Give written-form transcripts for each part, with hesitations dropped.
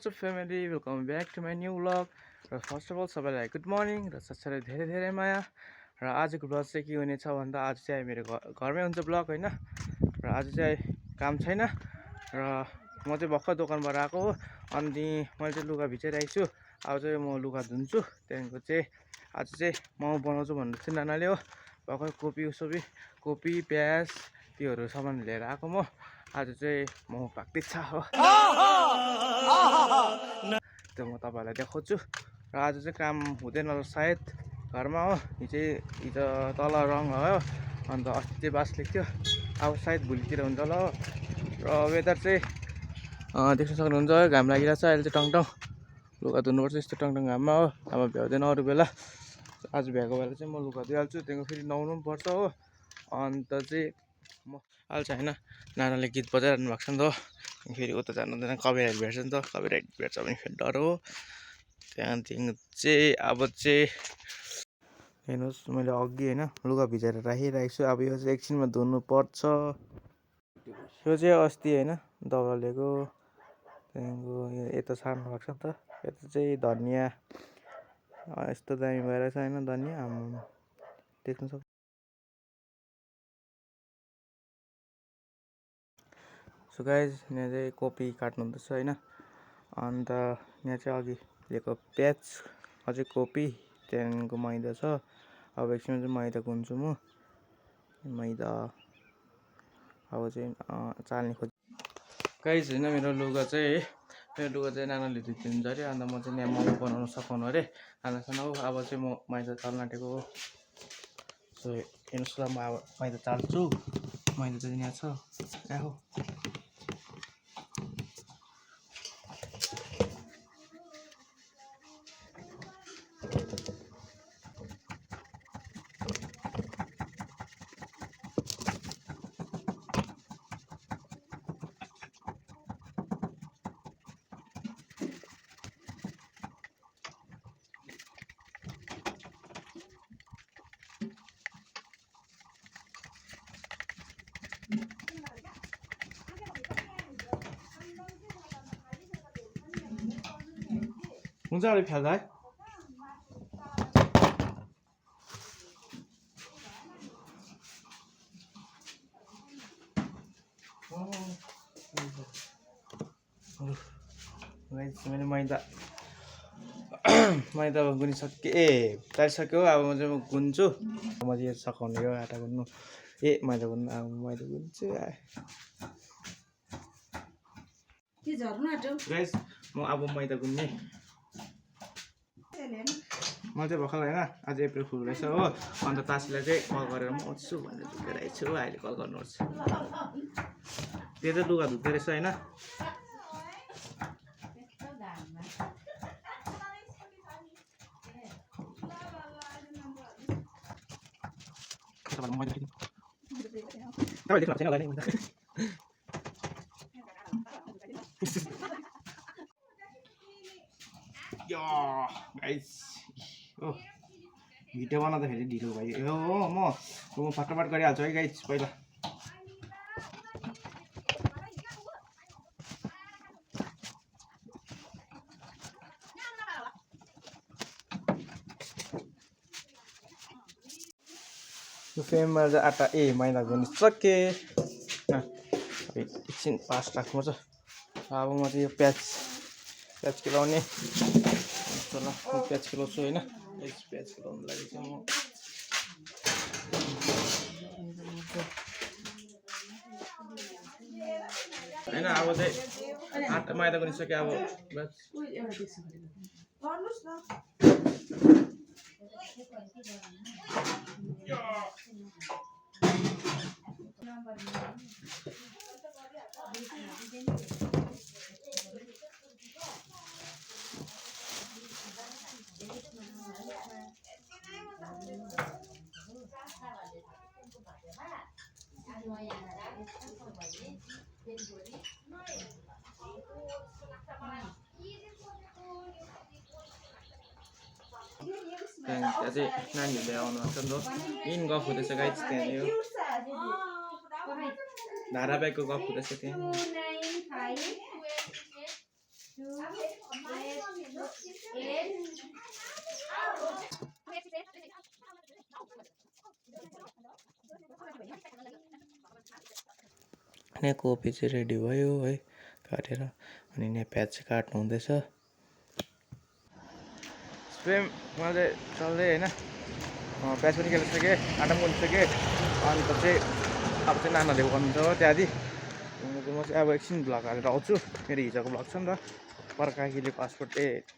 WhatsApp family welcome back to my new vlog. र first of all सबैलाई good morning र साथसाथै धेरै धेरै माया। र आजको ब्लग चाहिँ के हुनेछ भन्दा आज चाहिँ मेरो घरमै हुन्छ ब्लग होइन। र आज चाहिँ काम छैन र म चाहिँ भर्खर दोकानबाट आएको हो। अनि मैले चाहिँ लुगा भिजाइरहेको छु। अब चाहिँ म लुगा धुन्छु। त्यहाँदेखिको चाहिँ आज चाहिँ मोमो बनाउँछु भन्नु चाहिँ नानाले हो। भर्खर कोपी प्याज त्योहरू सामान लिएर आएको म। आज चाहिँ मोमो पाक्दैछ हो, त्यो म तपाईँहरूलाई देखाउँछु। र आज चाहिँ काम हुँदैन र सायद घरमा हो। हिजो तल रङ भयो, अन्त अस्ति चाहिँ बास लेख्थ्यो। अब सायद भोलितिर हुन्छ होला हो। र वेदर चाहिँ देख्न सक्नुहुन्छ है, घाम लागिरहेको छ अहिले चाहिँ टङटङ। लुगा धुनुपर्छ यस्तो टङटङ घाममा हो। अब भ्याउँदैन अरू बेला। आज भ्याएको बेला चाहिँ म लुगा धुइहाल्छु। त्यहाँदेखि फेरि नुहाउनु पनि पर्छ हो। अन्त चाहिँ म हाल्छ होइन, नानाले गीत बजाइरहनु भएको छ नि त। फेरि उता जानु हुँदैन, कपिराइट भेट्छ नि त। कपिराइट भेट्छ भने फेरि डर हो। त्यहाँदेखि चाहिँ अब चाहिँ हेर्नुहोस्, मैले अघि होइन लुगा भिजाएर राखिरहेको छु। अब यो चाहिँ एकछिनमा धुनु पर्छ। यो चाहिँ अस्ति होइन दाउरा लिएको। त्यहाँदेखिको यता सार्नु भएको छ नि त। यता चाहिँ धनियाँ यस्तो दामी भएर छ होइन धनियाँ। हाम्रो देख्नु सक्छ। सो गाइज यहाँ चाहिँ कोपी काट्नु हुँदैछ होइन। अन्त यहाँ चाहिँ अघि लिएको प्याज, अझै कोपी, त्यहाँदेखिको मैदा छ। अब एकछिनमा चाहिँ मैदा गुन्छु म। मैदा अब चाहिँ चाल्ने खोज गाइज होइन। मेरो लुगा चाहिँ नानाले धुइदिन्छ अरे। अन्त म चाहिँ यहाँ मोमो बनाउनु सघाउनु अरे खानासाना हो। अब चाहिँ म मैदा चाल्न आँटेको हो। सो हेर्नुहोस् ल, म अब मैदा चाल्छु। मैदा चाहिँ यहाँ छ हो। हुन्छ अलिक फ्याल्दा है। मैले मैदा चालिसक्यो। अब म चाहिँ गुन्छु। म चाहिँ यो सघाउने यो आँटा गुन्नु मैदा गुन्नु। अब मैदा गुन्छु। गाइस म अब मैदा गुन्ने। म चाहिँ भर्खर होइन आज अप्रिल फुल रहेछ हो। अन्त तासीलाई चाहिँ कल गरेर म आउँछु भनेर झुकेर छु। अहिले कल गर्नुहोस्। त्यो चाहिँ लुगा धुँदो रहेछ होइन। भिडियो बनाउँदाखेरि ढिलो भयो हो। म फटाफट गरिहाल्छु है गाइस। पहिला यो फ्रेममा चाहिँ आँटा मैदा गुनिसके। एकछिन पास राख्नुपर्छ। अब म चाहिँ यो प्याज केलाउने। ल प्याज केलाउँछु होइन। प्याज केलाउनु लागि चाहिँ म होइन अब चाहिँ आँटा मैदा गुनिसक्यो। अब त्यहाँ चाहिँ नानीहरूले आउनु भएको छ नि त। मेन गफ हुँदैछ गाइस। त्यहाँ धारावाहिकको गफ हुँदैछ त्यहाँ। अनि कोपी चाहिँ रेडी भयो है काटेर अनि यहाँ प्याज चाहिँ काट्नु हुँदैछ स्पेममा चाहिँ चल्दै होइन प्याज पनि खेलिसकेँ आँटा पनि बनिसकेँ अन्त चाहिँ अब चाहिँ नानाले गर्नुहुन्छ हो त्यहाँदेखि म चाहिँ अब एकछिन भ्लग हालेर आउँछु मेरो हिजोको भ्लग छ नि त पर काकीले पासपोर्ट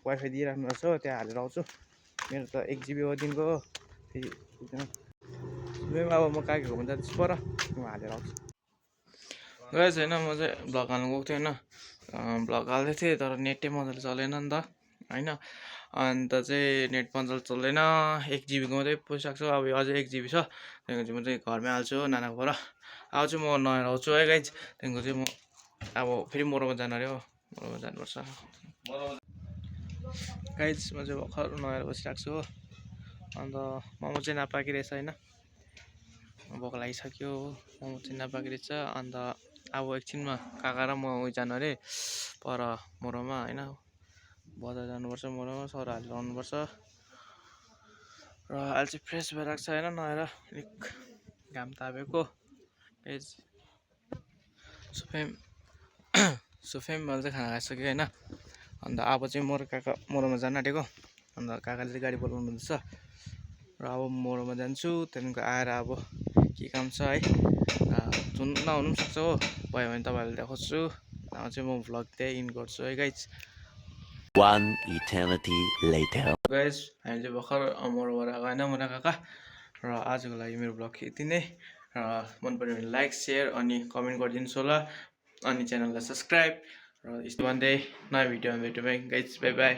वाइफाई दिइराख्नु रहेछ हो त्यहाँ हालेर आउँछु मेरो त 1 GB हो दिनको हो त्यही अब म काकी घुम्नु जाँदैछु पर म हालेर आउँछु गएछ होइन म चाहिँ भ्लग हाल्नु गएको थिएँ होइन भ्लग हाल्दै थिएँ तर नेटै मजाले चलेन नि त होइन अन्त चाहिँ नेट मजाले चल्दैन 1 GB गाउँदै पुगिसक्छ अब यो अझै 1 GB छ त्यहाँदेखि चाहिँ म चाहिँ घरमै हाल्छु हो नानाकोबाट अब चाहिँ म नुहाएर आउँछु है गाइज त्यहाँदेखिको चाहिँ म अब फेरि मोरोमा जानु अरे हो मोरोमा जानुपर्छ गाइज म चाहिँ भर्खर नुहाएर बसिरहेको छु हो अन्त मोमो चाहिँ नपाकी रहेछ होइन भोक लागिसक्यो हो मोमो चाहिँ नपाकी रहेछ अन्त अब एकछिनमा काका र म उयो जानु अरे पर मोरोमा होइन बजार जानुपर्छ मोरोमा सर हालेर आउनुपर्छ र अहिले चाहिँ फ्रेस भइरहेको छ होइन नुहाएर अलिक घाम तापेको एज सुफेमले चाहिँ खाना खाइसक्यो होइन अन्त अब चाहिँ म र काका मोरोमा जानु आँटेको अन्त काकाले चाहिँ गाडी बोलाउनु हुँदैछ र अब मोरोमा जान्छु त्यहाँदेखिको आएर अब के काम छ है जुन नहुनु पनि सक्छ हो भयो भने तपाईँहरूले देखाउँछु अब चाहिँ म भ्लग त्यही इन गर्छु है guys One eternity later. Guys हामी चाहिँ भर्खर मोरोबाट आएको होइन मुना काका र आजको लागि मेरो भ्लग यति नै र मन पऱ्यो भने लाइक सेयर अनि कमेन्ट गरिदिनुहोस् होला अनि च्यानललाई सब्सक्राइब र यस्तो भन्दै नयाँ भिडियोमा भेट्यौँ है गाइज बाई बाई